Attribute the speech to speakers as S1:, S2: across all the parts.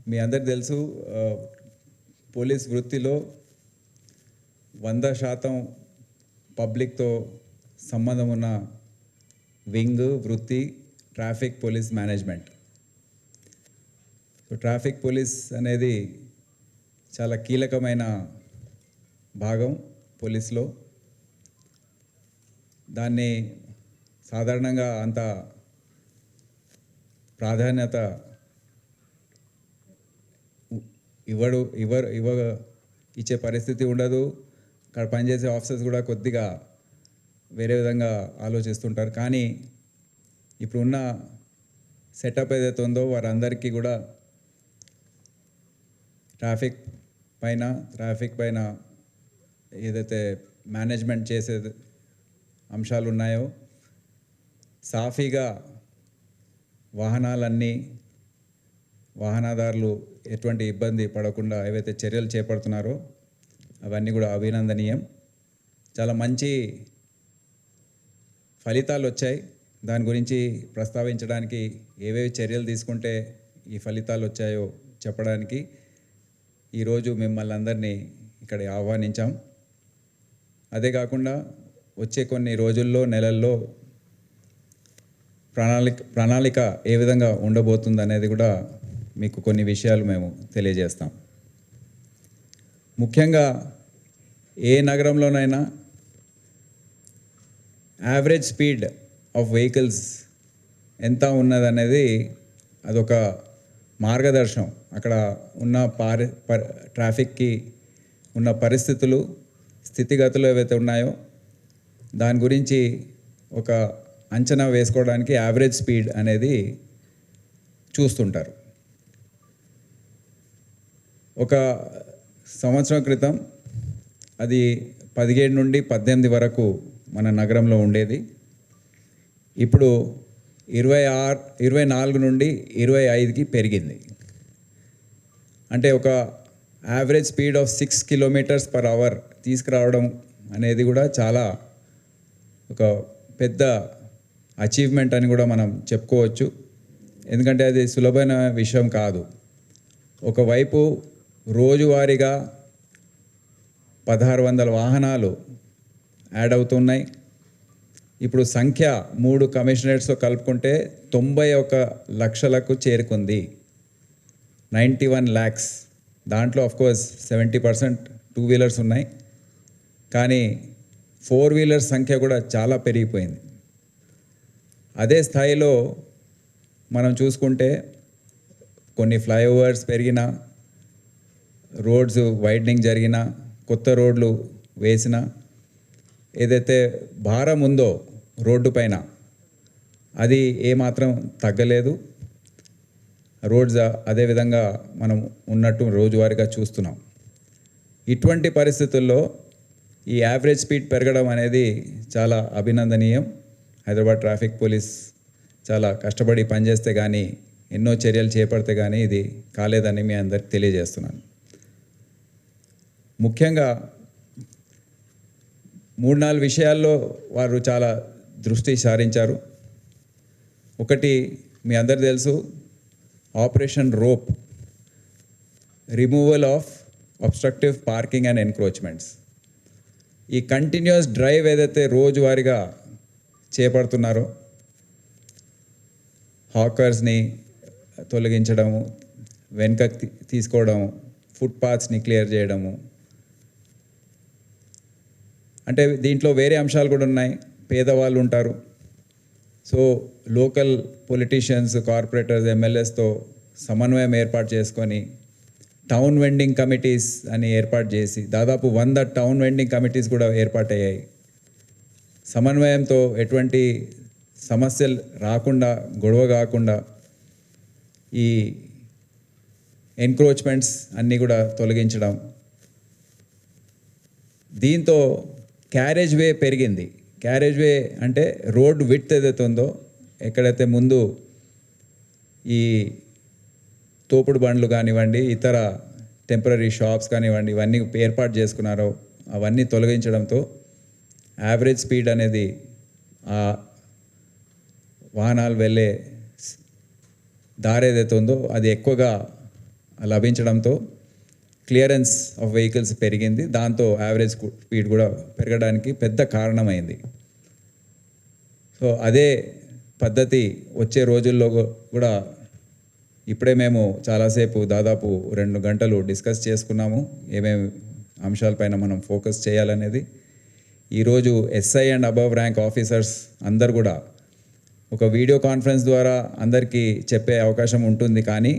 S1: మీ అందరికి తెలుసు పోలీస్ వృత్తిలో 100% పబ్లిక్తో సంబంధం ఉన్న వింగ్ వృత్తి traffic police management. So traffic police అనేది చాలా కీలకమైన భాగం పోలీస్లో. దాన్ని సాధారణంగా అంత ప్రాధాన్యత ఇచ్చే పరిస్థితి ఉండదు. అక్కడ పనిచేసే ఆఫీసర్స్ కూడా కొద్దిగా వేరే విధంగా ఆలోచిస్తుంటారు. కానీ ఇప్పుడున్న సెటప్ ఏదైతే ఉందో వారందరికీ కూడా ట్రాఫిక్ పైన ఏదైతే మేనేజ్మెంట్ చేసే అంశాలు ఉన్నాయో సాఫీగా వాహనదారులు ఎటువంటి ఇబ్బంది పడకుండా ఏవైతే చర్యలు చేపడుతున్నారో అవన్నీ కూడా అభినందనీయం. చాలా మంచి ఫలితాలు వచ్చాయి. దాని గురించి ప్రస్తావించడానికి ఏవేవి చర్యలు తీసుకుంటే ఈ ఫలితాలు వచ్చాయో చెప్పడానికి ఈరోజు మిమ్మల్ని అందరినీ ఇక్కడ ఆహ్వానించాం. అదే కాకుండా వచ్చే కొన్ని రోజుల్లో నెలల్లో ప్రణాళిక ఏ విధంగా ఉండబోతుంది అనేది కూడా మీకు కొన్ని విషయాలు మేము తెలియజేస్తాం. ముఖ్యంగా ఏ నగరంలోనైనా యావరేజ్ స్పీడ్ ఆఫ్ వెహికల్స్ ఎంత ఉన్నదనేది అదొక మార్గదర్శనం. అక్కడ ఉన్న ట్రాఫిక్కి ఉన్న పరిస్థితులు స్థితిగతులు ఏవైతే ఉన్నాయో దాని గురించి ఒక అంచనా వేసుకోవడానికి యావరేజ్ స్పీడ్ అనేది చూస్తుంటారు. ఒక సంవత్సరం క్రితం అది 17 నుండి 18 వరకు మన నగరంలో ఉండేది. ఇప్పుడు 24 నుండి 25కి పెరిగింది. అంటే ఒక యావరేజ్ స్పీడ్ ఆఫ్ 6 km/h తీసుకురావడం అనేది కూడా చాలా ఒక పెద్ద అచీవ్మెంట్ అని కూడా మనం చెప్పుకోవచ్చు. ఎందుకంటే అది సులభమైన విషయం కాదు. ఒకవైపు రోజువారీగా 1600 వాహనాలు యాడ్ అవుతున్నాయి. ఇప్పుడు సంఖ్య 3 కమిషనరేట్స్తో కలుపుకుంటే 91 లక్షలకు చేరుకుంది. 91 lakhs. దాంట్లో ఆఫ్కోర్స్ 70% 2 వీలర్స్ ఉన్నాయి. కానీ 4 వీలర్స్ సంఖ్య కూడా చాలా పెరిగిపోయింది. అదే స్థాయిలో మనం చూసుకుంటే కొన్ని ఫ్లైఓవర్స్ పెరిగినా, రోడ్స్ వైడనింగ్ జరిగినా, కొత్త రోడ్లు వేసినా, ఏదైతే భారం ఉందో రోడ్డు పైన అది ఏమాత్రం తగ్గలేదు. రోడ్స్ అదేవిధంగా మనం ఉన్నట్టు రోజువారీగా చూస్తున్నాం. ఇటువంటి పరిస్థితుల్లో ఈ యావరేజ్ స్పీడ్ పెరగడం అనేది చాలా అభినందనీయం. హైదరాబాద్ ట్రాఫిక్ పోలీస్ చాలా కష్టపడి పనిచేస్తే కానీ, ఎన్నో చర్యలు చేపడితే కానీ ఇది కాలేదని మీ అందరికి తెలియజేస్తున్నాను. ముఖ్యంగా 3-4 విషయాల్లో వారు చాలా దృష్టి సారించారు. ఒకటి మీ అందరు తెలుసు, operation rope, removal of obstructive parking and encroachments. ఈ కంటిన్యూస్ డ్రైవ్ ఏదైతే రోజువారీగా చేపడుతున్నారో, హాకర్స్ని తొలగించడము, వెనుకకి తీసుకోవడము, ఫుట్పాత్స్ని క్లియర్ చేయడము, అంటే దీంట్లో వేరే అంశాలు కూడా ఉన్నాయి. పేదవాళ్ళు ఉంటారు. సో లోకల్ పొలిటీషియన్స్, కార్పొరేటర్స్, ఎమ్మెల్యేస్తో సమన్వయం ఏర్పాటు చేసుకొని టౌన్ వెండింగ్ కమిటీస్ అని ఏర్పాటు చేసి దాదాపు 100 టౌన్ వెండింగ్ కమిటీస్ కూడా ఏర్పాటయ్యాయి. సమన్వయంతో ఎటువంటి సమస్యలు రాకుండా, గొడవ కాకుండా ఈ ఎన్క్రోచ్మెంట్స్ అన్నీ కూడా తొలగించడం. దీంతో క్యారేజ్ వే పెరిగింది. క్యారేజ్ వే అంటే రోడ్ విడ్త్ ఏదైతే ఉందో, ఎక్కడైతే ముందు ఈ తోపుడు బండ్లు కానివ్వండి, ఇతర టెంపరీ షాప్స్ కానివ్వండి, ఇవన్నీ ఏర్పాటు చేసుకున్నారో అవన్నీ తొలగించడంతో యావరేజ్ స్పీడ్ అనేది ఆ వాహనాలు వెళ్ళే దారి ఏదైతే ఉందో అది ఎక్కువగా లభించడంతో క్లియరెన్స్ ఆఫ్ వెహికల్స్ పెరిగింది. దాంతో యావరేజ్ స్పీడ్ కూడా పెరగడానికి పెద్ద కారణమైంది. సో అదే పద్ధతి వచ్చే రోజుల్లో కూడా ఇప్పుడే మేము చాలాసేపు దాదాపు 2 గంటలు డిస్కస్ చేసుకున్నాము ఏమేమి అంశాలపైన మనం ఫోకస్ చేయాలనేది. ఈరోజు SI and above rank officers అందరు కూడా ఒక వీడియో కాన్ఫరెన్స్ ద్వారా అందరికీ చెప్పే అవకాశం ఉంటుంది, కానీ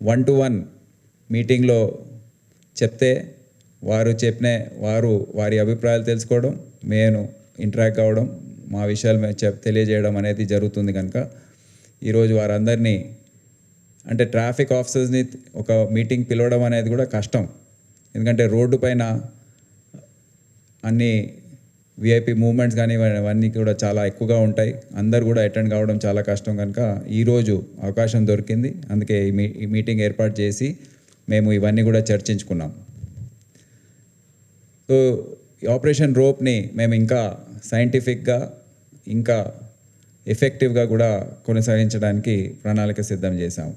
S1: 1-to-1 మీటింగ్లో చెప్తే వారి అభిప్రాయాలు తెలుసుకోవడం, నేను ఇంటరాక్ట్ కావడం, మా విషయాలు తెలియజేయడం అనేది జరుగుతుంది. కనుక ఈరోజు వారందరినీ అంటే ట్రాఫిక్ ఆఫీసర్స్ని ఒక మీటింగ్ పిలవడం అనేది కూడా కష్టం, ఎందుకంటే రోడ్డు పైన అన్ని విఐపి మూవ్మెంట్స్ కానీ అవన్నీ కూడా చాలా ఎక్కువగా ఉంటాయి. అందరు కూడా అటెండ్ కావడం చాలా కష్టం. కనుక ఈరోజు అవకాశం దొరికింది, అందుకే ఈ మీటింగ్ ఏర్పాటు చేసి మేము ఇవన్నీ కూడా చర్చించుకున్నాం. సో ఈ ఆపరేషన్ రోప్ని మేము ఇంకా సైంటిఫిక్గా ఇంకా ఎఫెక్టివ్గా కూడా కొనసాగించడానికి ప్రణాళిక సిద్ధం చేశాము.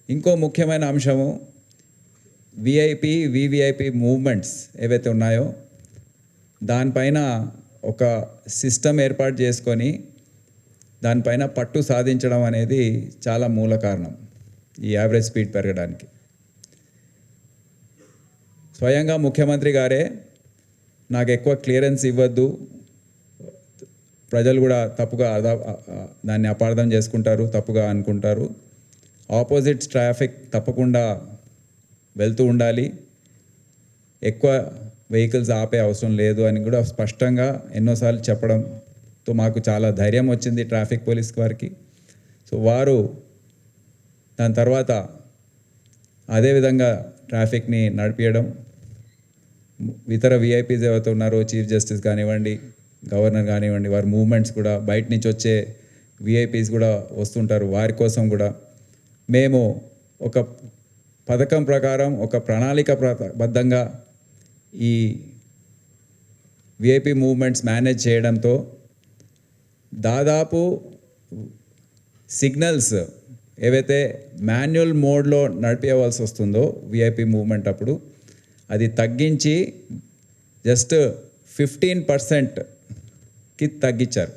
S1: ఇంకో ముఖ్యమైన అంశము వివిఐపి మూవ్మెంట్స్ ఏవైతే ఉన్నాయో దానిపైన ఒక సిస్టమ్ ఏర్పాటు చేసుకొని దానిపైన పట్టు సాధించడం అనేది చాలా మూల కారణం ఈ యావరేజ్ స్పీడ్ పెరగడానికి. స్వయంగా ముఖ్యమంత్రి గారే నాకు ఎక్కువ క్లియరెన్స్ ఇవ్వద్దు, ప్రజలు కూడా తప్పుగా దాన్ని అపార్థం చేసుకుంటారు, తప్పుగా అనుకుంటారు, ఆపోజిట్ ట్రాఫిక్ తప్పకుండా వెళ్తూ ఉండాలి, ఎక్కువ వెహికల్స్ ఆపే అవసరం లేదు అని కూడా స్పష్టంగా ఎన్నోసార్లు చెప్పడంతో మాకు చాలా ధైర్యం వచ్చింది ట్రాఫిక్ పోలీస్ వారికి. సో వారు దాని తర్వాత అదేవిధంగా ట్రాఫిక్ని నడిపించడం, ఇతర విఐపీస్ ఎవరైతే ఉన్నారో చీఫ్ జస్టిస్ కానివ్వండి, గవర్నర్ కానివ్వండి, వారి మూవ్మెంట్స్ కూడా బయట నుంచి వచ్చే విఐపీస్ కూడా వస్తుంటారు, వారి కోసం కూడా మేము ఒక పథకం ప్రకారం ఒక ప్రణాళికబద్ధంగా ఈ విఐపి మూవ్మెంట్స్ మేనేజ్ చేయడంతో దాదాపు సిగ్నల్స్ ఏవైతే మాన్యువల్ మోడ్లో నడిపేయవలసి వస్తుందో విఐపి మూవ్మెంట్ అప్పుడు అది తగ్గించి జస్ట్ 15%కి తగ్గించారు.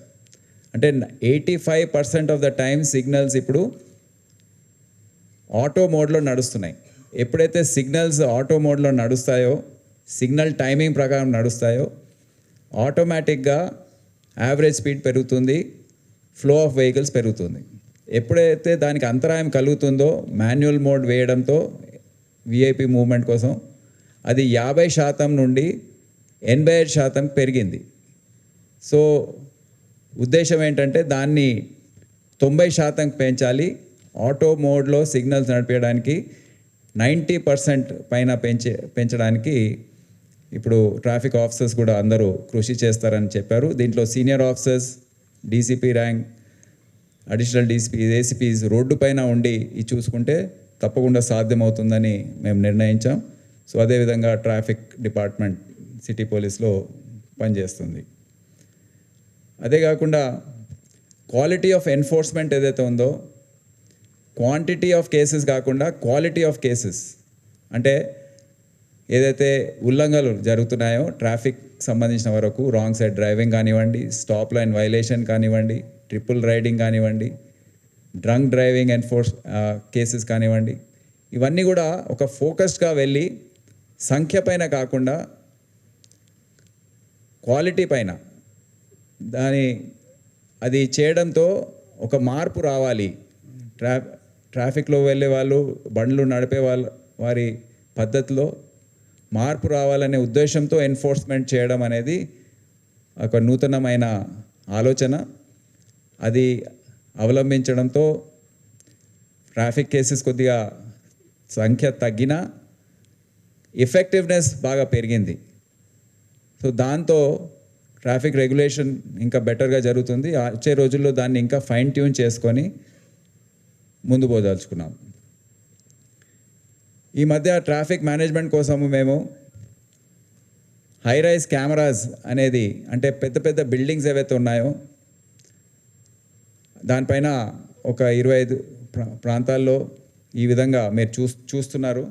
S1: అంటే 85% ఆఫ్ ద టైమ్ సిగ్నల్స్ ఇప్పుడు ఆటో మోడ్లో నడుస్తున్నాయి. ఎప్పుడైతే సిగ్నల్స్ ఆటో మోడ్లో నడుస్తాయో, సిగ్నల్ టైమింగ్ ప్రకారం నడుస్తాయో, ఆటోమేటిక్గా యావరేజ్ స్పీడ్ పెరుగుతుంది, ఫ్లో ఆఫ్ వెహికల్స్ పెరుగుతుంది. ఎప్పుడైతే దానికి అంతరాయం కలుగుతుందో మాన్యువల్ మోడ్ వేయడంతో విఐపి మూవ్మెంట్ కోసం అది 50% నుండి 85% పెరిగింది. సో ఉద్దేశం ఏంటంటే దాన్ని 90% పెంచాలి, ఆటో మోడ్లో సిగ్నల్స్ నడిపేయడానికి 90% పైన పెంచడానికి ఇప్పుడు ట్రాఫిక్ ఆఫీసర్స్ కూడా అందరూ కృషి చేస్తారని చెప్పారు. దీంట్లో senior officers, DCP rank, additional DCP, ACPs road పైన ఉండి ఇది చూసుకుంటే తప్పకుండా సాధ్యమవుతుందని మేము నిర్ణయించాం. సో అదేవిధంగా ట్రాఫిక్ డిపార్ట్మెంట్ సిటీ పోలీస్లో పనిచేస్తుంది. అదే కాకుండా క్వాలిటీ ఆఫ్ ఎన్ఫోర్స్మెంట్ ఏదైతే ఉందో, క్వాంటిటీ ఆఫ్ కేసెస్ కాకుండా క్వాలిటీ ఆఫ్ కేసెస్, అంటే ఏదైతే ఉల్లంఘనలు జరుగుతున్నాయో ట్రాఫిక్ సంబంధించిన వరకు, రాంగ్ సైడ్ డ్రైవింగ్ కానివ్వండి, స్టాప్ లైన్ వైలేషన్ కానివ్వండి, ట్రిపుల్ రైడింగ్ కానివ్వండి, డ్రంక్ డ్రైవింగ్ కేసెస్ కానివ్వండి, ఇవన్నీ కూడా ఒక ఫోకస్డ్గా వెళ్ళి సంఖ్య పైన కాకుండా క్వాలిటీ పైన అది చేయడంతో ఒక మార్పు రావాలి. ట్రాఫిక్లో వెళ్ళే వాళ్ళు, బండ్లు నడిపే వారి పద్ధతిలో మార్పు రావాలనే ఉద్దేశంతో ఎన్ఫోర్స్మెంట్ చేయడం అనేది ఒక నూతనమైన ఆలోచన. అది అవలంబించడంతో ట్రాఫిక్ కేసెస్ కొద్దిగా సంఖ్య తగ్గినా ఎఫెక్టివ్నెస్ బాగా పెరిగింది. సో దాంతో ట్రాఫిక్ రెగ్యులేషన్ ఇంకా బెటర్గా జరుగుతుంది. వచ్చే రోజుల్లో దాన్ని ఇంకా ఫైన్ ట్యూన్ చేసుకొని ముందు పోదలుచుకున్నాం. ఈ మధ్య ట్రాఫిక్ మేనేజ్మెంట్ కోసము మేము హై రైజ్ కెమెరాస్ అనేది, అంటే పెద్ద పెద్ద బిల్డింగ్స్ ఏవైతే ఉన్నాయో దానిపైన ఒక 25 ప్రాంతాల్లో ఈ విధంగా మీరు చూస్తున్నారు.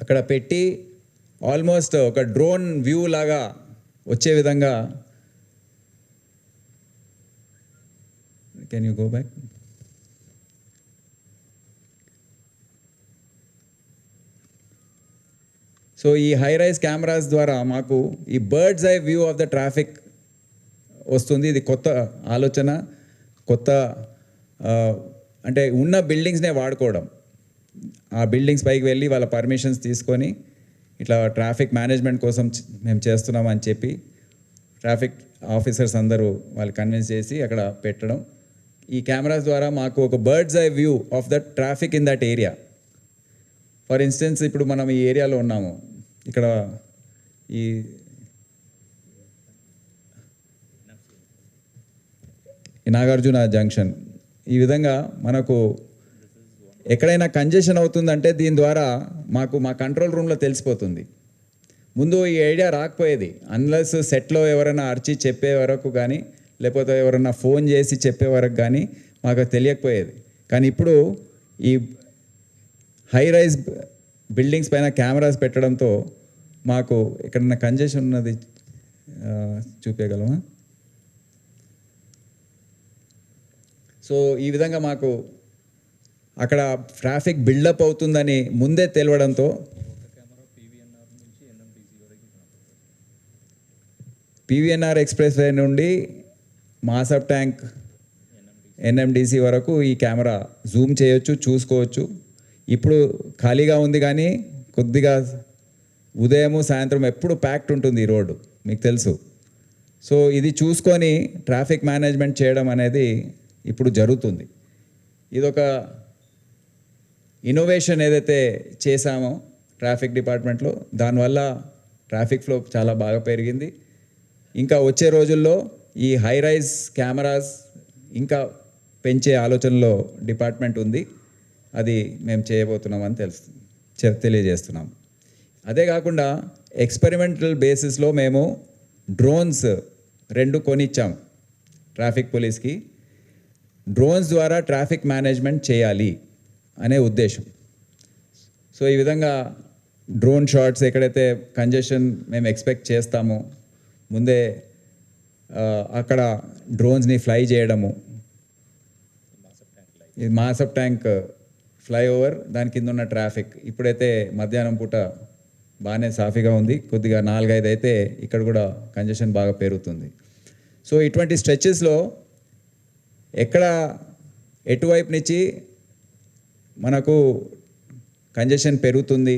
S1: అక్కడ పెట్టి ఆల్మోస్ట్ ఒక డ్రోన్ వ్యూ లాగా వచ్చే విధంగా. Can you go back? So ఈ హై రైజ్ కెమెరాస్ ద్వారా మాకు ఈ bird's eye view of the traffic వస్తుంది. ఇది కొత్త ఆలోచన, కొత్త అంటే ఉన్న బిల్డింగ్స్నే వాడుకోవడం. ఆ బిల్డింగ్స్ పైకి వెళ్ళి వాళ్ళ పర్మిషన్స్ తీసుకొని ఇట్లా ట్రాఫిక్ మేనేజ్మెంట్ కోసం మేము చేస్తున్నామని చెప్పి ట్రాఫిక్ ఆఫీసర్స్ అందరూ వాళ్ళు కన్విన్స్ చేసి అక్కడ పెట్టడం. ఈ కెమెరాస్ ద్వారా మాకు ఒక bird's eye view of the traffic in that area. For instance ఇప్పుడు మనం ఈ ఏరియాలో ఉన్నాము, ఇక్కడ ఈ నాగార్జున జంక్షన్, ఈ విధంగా మనకు ఎక్కడైనా కంజెషన్ అవుతుందంటే దీని ద్వారా మాకు మా కంట్రోల్ రూమ్లో తెలిసిపోతుంది. ముందు ఈ ఐడియా రాకపోయేది, అన్లెస్ సెట్లో ఎవరైనా అరిచి చెప్పే వరకు కానీ లేకపోతే ఎవరైనా ఫోన్ చేసి చెప్పే వరకు కానీ మాకు తెలియకపోయేది. కానీ ఇప్పుడు ఈ హై రైజ్ బిల్డింగ్స్ పైన కెమెరాస్ పెట్టడంతో మాకు ఎక్కడన్నా కంజెషన్ ఉన్నది చూపించగలమా? సో ఈ విధంగా మాకు అక్కడ ట్రాఫిక్ బిల్డప్ అవుతుందని ముందే తెలియడంతో పీవీఎన్ఆర్ ఎక్స్ప్రెస్ వే నుండి మాసబ్ ట్యాంక్ ఎన్ఎండిసి వరకు ఈ కెమెరా జూమ్ చేయొచ్చు, చూసుకోవచ్చు. ఇప్పుడు ఖాళీగా ఉంది కానీ కొద్దిగా ఉదయము సాయంత్రం ఎప్పుడు ప్యాక్డ్ ఉంటుంది ఈ రోడ్డు, మీకు తెలుసు. సో ఇది చూసుకొని ట్రాఫిక్ మేనేజ్మెంట్ చేయడం అనేది ఇప్పుడు జరుగుతుంది. ఇదొక ఇన్నోవేషన్ ఏదైతే చేశామో ట్రాఫిక్ డిపార్ట్మెంట్లో, దానివల్ల ట్రాఫిక్ ఫ్లో చాలా బాగా పెరిగింది. ఇంకా వచ్చే రోజుల్లో ఈ హై రైజ్ కెమెరాస్ ఇంకా పెంచే ఆలోచనలో డిపార్ట్మెంట్ ఉంది. అది మేము చేయబోతున్నామని తెలియజేస్తున్నాం. అదే కాకుండా ఎక్స్పెరిమెంటల్ బేసిస్లో మేము డ్రోన్స్ 2 కొనిచ్చాం ట్రాఫిక్ పోలీస్కి. డ్రోన్స్ ద్వారా ట్రాఫిక్ మేనేజ్మెంట్ చేయాలి అనే ఉద్దేశం. సో ఈ విధంగా డ్రోన్ షాట్స్ ఎక్కడైతే కంజెషన్ మేము ఎక్స్పెక్ట్ చేస్తామో ముందే అక్కడ డ్రోన్స్ని ఫ్లై చేయడము. ఇది మాసబ్ ట్యాంక్ ఫ్లైఓవర్, దాని కింద ఉన్న ట్రాఫిక్ ఇప్పుడైతే మధ్యాహ్నం పూట బాగానే సాఫీగా ఉంది, కొద్దిగా 4-5 అయితే ఇక్కడ కూడా కంజెషన్ బాగా పెరుగుతుంది. సో ఇటువంటి స్ట్రెచెస్లో ఎక్కడ ఎటువైపు నుంచి మనకు కంజెషన్ పెరుగుతుంది,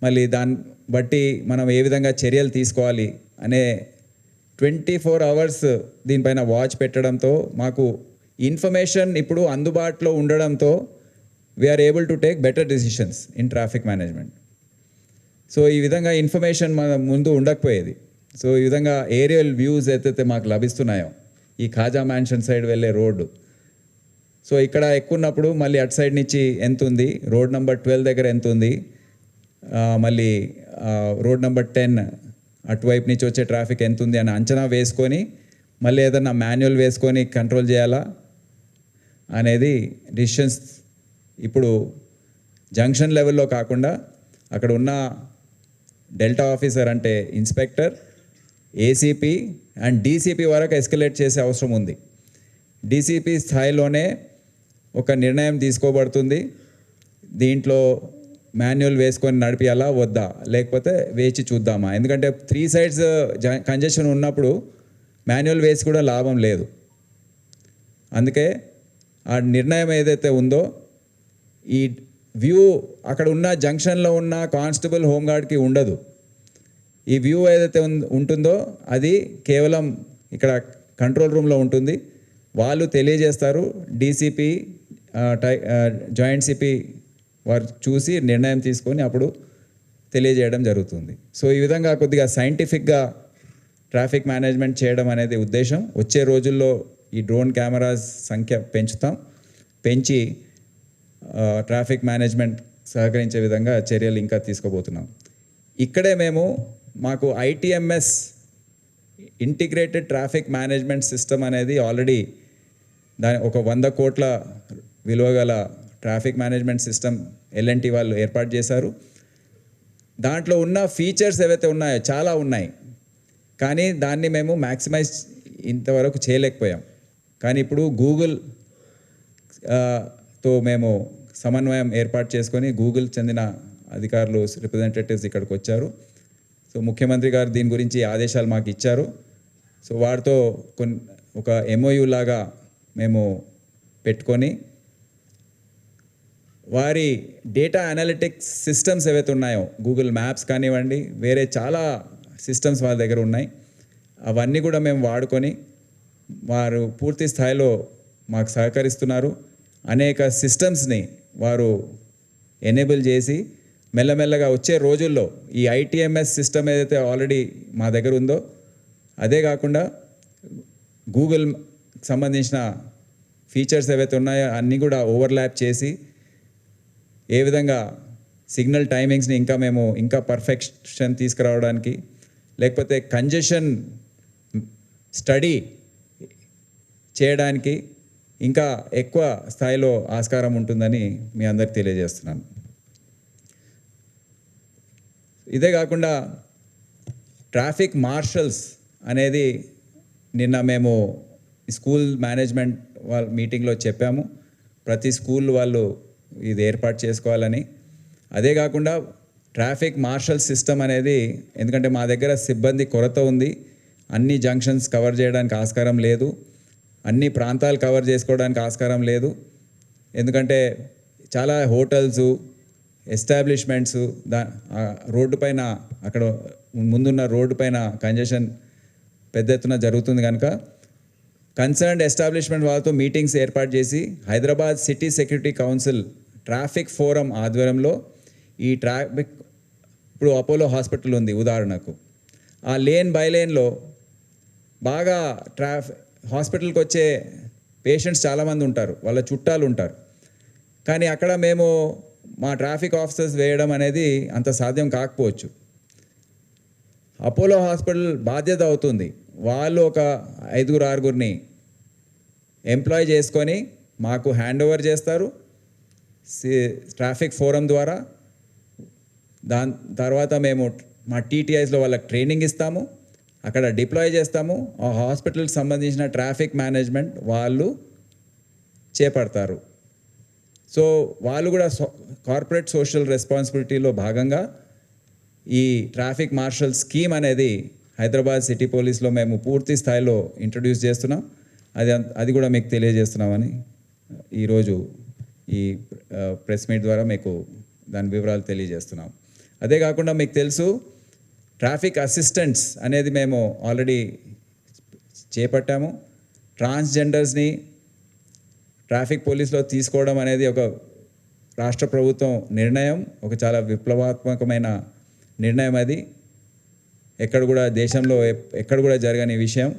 S1: మళ్ళీ దాన్ని బట్టి మనం ఏ విధంగా చర్యలు తీసుకోవాలి అనే 24 hours దీనిపైన వాచ్ పెట్టడంతో మాకు ఇన్ఫర్మేషన్ ఇప్పుడు అందుబాటులో ఉండడంతో we are able to take better decisions in traffic management. So ఈ విధంగా ఇన్ఫర్మేషన్ మన ముందు ఉండకపోయేది. సో ఈ విధంగా ఏరియల్ వ్యూస్ ఏదైతే మాకు లభిస్తున్నాయో ఈ ఖాజా మ్యాన్షన్ సైడ్ వెళ్ళే రోడ్డు, సో ఇక్కడ ఎక్కువ ఉన్నప్పుడు మళ్ళీ అటు సైడ్ నుంచి ఎంత ఉంది, రోడ్ నెంబర్ 12 దగ్గర ఎంత ఉంది, మళ్ళీ రోడ్ నెంబర్ 10 అటువైపు నుంచి వచ్చే ట్రాఫిక్ ఎంత ఉంది అని అంచనా వేసుకొని మళ్ళీ ఏదన్నా మాన్యువల్ వేసుకొని కంట్రోల్ చేయాలా అనేది డిసిషన్స్ ఇప్పుడు జంక్షన్ లెవెల్లో కాకుండా అక్కడ ఉన్న డెల్టా ఆఫీసర్ అంటే ఇన్స్పెక్టర్, ఏసీపీ అండ్ డీసీపీ వరకు ఎస్కలేట్ చేసే అవసరం ఉంది. డీసీపీ స్థాయిలోనే ఒక నిర్ణయం తీసుకోబడుతుంది, దీంట్లో మాన్యువల్ వేసుకొని నడిపియాలా వద్దా, లేకపోతే వేచి చూద్దామా. ఎందుకంటే 3 sides కంజెషన్ ఉన్నప్పుడు మాన్యువల్ వేసి కూడా లాభం లేదు. అందుకే ఆ నిర్ణయం ఏదైతే ఉందో ఈ వ్యూ అక్కడ ఉన్న జంక్షన్లో ఉన్న కానిస్టేబుల్ హోంగార్డ్కి ఉండదు. ఈ వ్యూ ఏదైతే ఉంటుందో అది కేవలం ఇక్కడ కంట్రోల్ రూమ్లో ఉంటుంది. వాళ్ళు తెలియజేస్తారు, డీసీపీ జాయింట్ సిపి వారు చూసి నిర్ణయం తీసుకొని అప్పుడు తెలియజేయడం జరుగుతుంది. సో ఈ విధంగా కొద్దిగా సైంటిఫిక్గా ట్రాఫిక్ మేనేజ్మెంట్ చేయడం అనేది ఉద్దేశం. వచ్చే రోజుల్లో ఈ డ్రోన్ కెమెరాస్ సంఖ్య పెంచి ట్రాఫిక్ మేనేజ్మెంట్ సహకరించే విధంగా చర్యలు ఇంకా తీసుకోబోతున్నాం. ఇక్కడే మాకు ITMS integrated traffic management system అనేది ఆల్రెడీ ఒక 100 కోట్ల విలువ గల ట్రాఫిక్ మేనేజ్మెంట్ సిస్టమ్ ఎల్ఎన్టీ వాళ్ళు ఏర్పాటు చేశారు. దాంట్లో ఉన్న ఫీచర్స్ ఏవైతే ఉన్నాయో చాలా ఉన్నాయి, కానీ దాన్ని మేము మ్యాక్సిమైజ్ ఇంతవరకు చేయలేకపోయాం. కానీ ఇప్పుడు గూగుల్ తో మేము సమన్వయం ఏర్పాటు చేసుకొని గూగుల్ చెందిన అధికారులు రిప్రజెంటేటివ్స్ ఇక్కడికి వచ్చారు. సో ముఖ్యమంత్రి గారు దీని గురించి ఆదేశాలు మాకు ఇచ్చారు. సో వారితో ఒక MOU లాగా మేము పెట్టుకొని వారి డేటా అనలిటిక్స్ సిస్టమ్స్ ఏవైతే ఉన్నాయో, గూగుల్ మ్యాప్స్ కానివ్వండి, వేరే చాలా సిస్టమ్స్ వాళ్ళ దగ్గర ఉన్నాయి, అవన్నీ కూడా మేము వాడుకొని వారు పూర్తి స్థాయిలో మాకు సహకరిస్తున్నారు. అనేక సిస్టమ్స్ని వారు ఎనేబుల్ చేసి మెల్లమెల్లగా వచ్చే రోజుల్లో ఈ ITMS సిస్టమ్ ఏదైతే ఆల్రెడీ మా దగ్గర ఉందో, అదే కాకుండా గూగుల్ సంబంధించిన ఫీచర్స్ ఏవైతే ఉన్నాయో అన్నీ కూడా ఓవర్లాప్ చేసి ఏ విధంగా సిగ్నల్ టైమింగ్స్ని ఇంకా పర్ఫెక్షన్ తీసుకురావడానికి, లేకపోతే కంజెషన్ స్టడీ చేయడానికి ఇంకా ఎక్కువ స్థాయిలో ఆస్కారం ఉంటుందని మీ అందరికి తెలియజేస్తున్నాను. ఇదే కాకుండా ట్రాఫిక్ మార్షల్స్ అనేది నిన్న మేము స్కూల్ మేనేజ్మెంట్ వాళ్ళ మీటింగ్లో చెప్పాము. ప్రతి స్కూల్ వాళ్ళు ఇది ఏర్పాటు చేసుకోవాలని. అదే కాకుండా ట్రాఫిక్ మార్షల్ సిస్టమ్ అనేది, ఎందుకంటే మా దగ్గర సిబ్బంది కొరత ఉంది, అన్ని జంక్షన్స్ కవర్ చేయడానికి ఆస్కారం లేదు, అన్ని ప్రాంతాలు కవర్ చేసుకోవడానికి ఆస్కారం లేదు. ఎందుకంటే చాలా హోటల్స్, ఎస్టాబ్లిష్మెంట్స్ రోడ్డు పైన, అక్కడ ముందున్న రోడ్డు పైన కంజెషన్ పెద్ద ఎత్తున జరుగుతుంది కనుక కన్సర్న్డ్ ఎస్టాబ్లిష్మెంట్ వాళ్ళతో మీటింగ్స్ ఏర్పాటు చేసి Hyderabad city security council traffic forum ఆధ్వర్యంలో ఈ ట్రాఫిక్, ఇప్పుడు అపోలో హాస్పిటల్ ఉంది ఉదాహరణకు, ఆ లేన్ బై లేన్లో బాగా హాస్పిటల్కి వచ్చే పేషెంట్స్ చాలామంది ఉంటారు, వాళ్ళ చుట్టాలు ఉంటారు. కానీ అక్కడ మేము మా ట్రాఫిక్ ఆఫీసర్స్ వేయడం అనేది అంత సాధ్యం కాకపోవచ్చు. అపోలో హాస్పిటల్ బాధ్యత అవుతుంది, వాళ్ళు ఒక 5-6 ఎంప్లాయ్ చేసుకొని మాకు హ్యాండ్ ఓవర్ చేస్తారు ట్రాఫిక్ ఫోరం ద్వారా. దాని తర్వాత మేము మా TTIస్లో వాళ్ళకి ట్రైనింగ్ ఇస్తాము, అక్కడ డిప్లాయ్ చేస్తాము. ఆ హాస్పిటల్కి సంబంధించిన ట్రాఫిక్ మేనేజ్మెంట్ వాళ్ళు చేపడతారు. సో వాళ్ళు కూడా కార్పొరేట్ సోషల్ రెస్పాన్సిబిలిటీలో భాగంగా ఈ ట్రాఫిక్ మార్షల్ స్కీమ్ అనేది హైదరాబాద్ సిటీ పోలీస్లో మేము పూర్తి స్థాయిలో ఇంట్రడ్యూస్ చేస్తున్నాం. అది కూడా మీకు తెలియజేస్తున్నామని ఈరోజు ఈ ప్రెస్ మీట్ ద్వారా మీకు దాని వివరాలు తెలియజేస్తున్నాం. అదే కాకుండా మీకు తెలుసు, ట్రాఫిక్ అసిస్టెంట్స్ అనేది మేము ఆల్రెడీ చేపట్టాము. ట్రాన్స్జెండర్స్ని ట్రాఫిక్ పోలీస్లో తీసుకోవడం అనేది ఒక రాష్ట్ర ప్రభుత్వం నిర్ణయం, ఒక చాలా విప్లవాత్మకమైన నిర్ణయం. అది ఎక్కడ కూడా దేశంలో ఎక్కడ కూడా జరగని విషయం.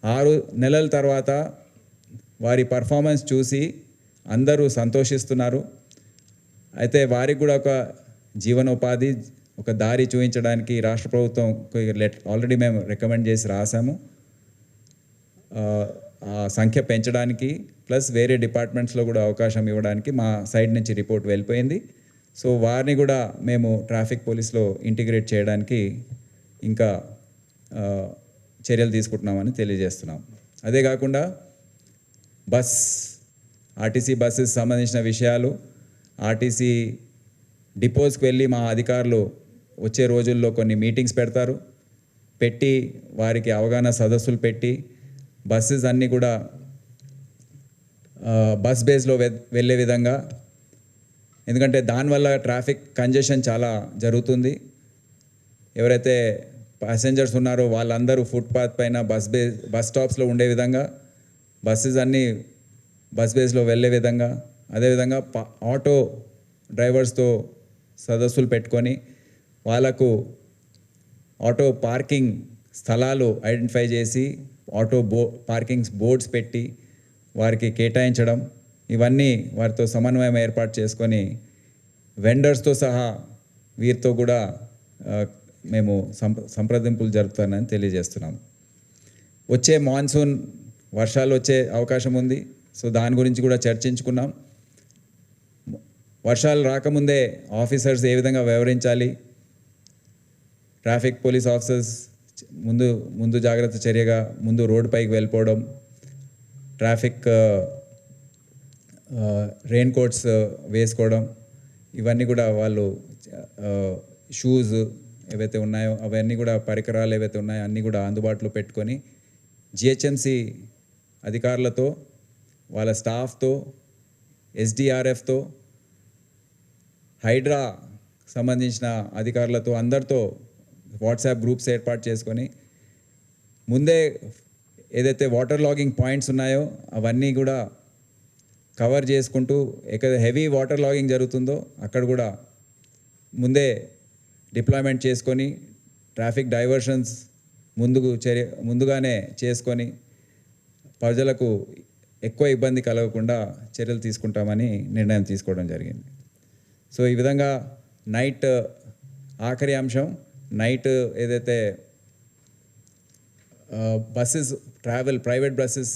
S1: 6 నెలల తర్వాత వారి పర్ఫార్మెన్స్ చూసి అందరూ సంతోషిస్తున్నారు. అయితే వారికి కూడా ఒక జీవనోపాధి, ఒక దారి చూపించడానికి రాష్ట్ర ప్రభుత్వం ఆల్రెడీ మేము రికమెండ్ చేసి రాసాము. ఆ సంఖ్య పెంచడానికి ప్లస్ వేరే డిపార్ట్మెంట్స్లో కూడా అవకాశం ఇవ్వడానికి మా సైడ్ నుంచి రిపోర్ట్ వెళ్ళిపోయింది. సో వారిని కూడా మేము ట్రాఫిక్ పోలీస్లో ఇంటిగ్రేట్ చేయడానికి ఇంకా చర్యలు తీసుకుంటున్నామని తెలియజేస్తున్నాం. అదే కాకుండా ఆర్టీసీ బస్సెస్ సంబంధించిన విషయాలు, ఆర్టీసీ డిపోస్కి వెళ్ళి మా అధికారులు వచ్చే రోజుల్లో కొన్ని మీటింగ్స్ పెట్టి వారికి అవగాహన సదస్సులు పెట్టి బస్సెస్ అన్నీ కూడా బస్ బేస్లో వెళ్ళే విధంగా, ఎందుకంటే దానివల్ల ట్రాఫిక్ కంజెషన్ చాలా జరుగుతుంది. ఎవరైతే ప్యాసింజర్స్ ఉన్నారో వాళ్ళందరూ ఫుట్పాత్ పైన బస్ స్టాప్స్లో ఉండే విధంగా, బస్సెస్ అన్నీ బస్ బేస్లో వెళ్ళే విధంగా, అదేవిధంగా ఆటో డ్రైవర్స్తో సదస్సులు పెట్టుకొని వాళ్ళకు ఆటో పార్కింగ్ స్థలాలు ఐడెంటిఫై చేసి పార్కింగ్ బోర్డ్స్ పెట్టి వారికి కేటాయించడం, ఇవన్నీ వారితో సమన్వయం ఏర్పాటు చేసుకొని వెండర్స్తో సహా వీరితో కూడా మేము సంప్రదింపులు జరుపుతానని తెలియజేస్తున్నాం. వచ్చే మాన్సూన్ వర్షాలు వచ్చే అవకాశం ఉంది. సో దాని గురించి కూడా చర్చించుకున్నాం. వర్షాలు రాకముందే ఆఫీసర్స్ ఏ విధంగా వ్యవహరించాలి, ట్రాఫిక్ పోలీస్ ఆఫీసర్స్ ముందు జాగ్రత్త చర్యగా ముందు రోడ్డు పైకి వెళ్ళిపోవడం, ట్రాఫిక్ రెయిన్ కోట్స్ వేసుకోవడం, ఇవన్నీ కూడా వాళ్ళు షూస్ ఏవైతే ఉన్నాయో అవన్నీ కూడా పరికరాలు ఏవైతే ఉన్నాయో అన్నీ కూడా అందుబాటులో పెట్టుకొని జిహెచ్ఎంసి అధికారులతో, వాళ్ళ స్టాఫ్తో, ఎస్డిఆర్ఎఫ్తో, హైడ్రా సంబంధించిన అధికారులతో అందరితో వాట్సాప్ గ్రూప్స్ ఏర్పాటు చేసుకొని ముందే ఏదైతే వాటర్ లాగింగ్ పాయింట్స్ ఉన్నాయో అవన్నీ కూడా కవర్ చేసుకుంటూ ఎక్కడ హెవీ వాటర్ లాగింగ్ జరుగుతుందో అక్కడ కూడా ముందే డిప్లాయ్మెంట్ చేసుకొని ట్రాఫిక్ డైవర్షన్స్ ముందుగానే చేసుకొని ప్రజలకు ఎక్కువ ఇబ్బంది కలగకుండా చర్యలు తీసుకుంటామని నిర్ణయం తీసుకోవడం జరిగింది. సో ఈ విధంగా నైట్ ఆఖరి అంశం, నైట్ ఏదైతే బస్సెస్ ప్రైవేట్ బస్సెస్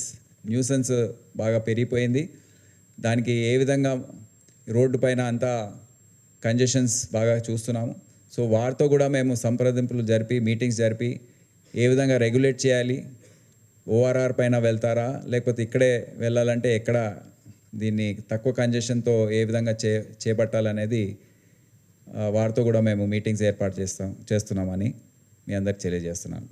S1: న్యూసెన్స్ బాగా పెరిగిపోయింది. దానికి ఏ విధంగా రోడ్డు పైన అంతా కంజెషన్స్ బాగా చూస్తున్నాము. సో వారితో కూడా మేము సంప్రదింపులు జరిపి మీటింగ్స్ జరిపి ఏ విధంగా రెగ్యులేట్ చేయాలి, ఓఆర్ఆర్ పైన వెళ్తారా లేకపోతే ఇక్కడే వెళ్ళాలంటే ఎక్కడ దీన్ని తక్కువ కంజెషన్తో ఏ విధంగా చేపట్టాలనేది వారితో కూడా మేము మీటింగ్స్ ఏర్పాటు చేస్తున్నామని మీ అందరికి తెలియజేస్తున్నాను.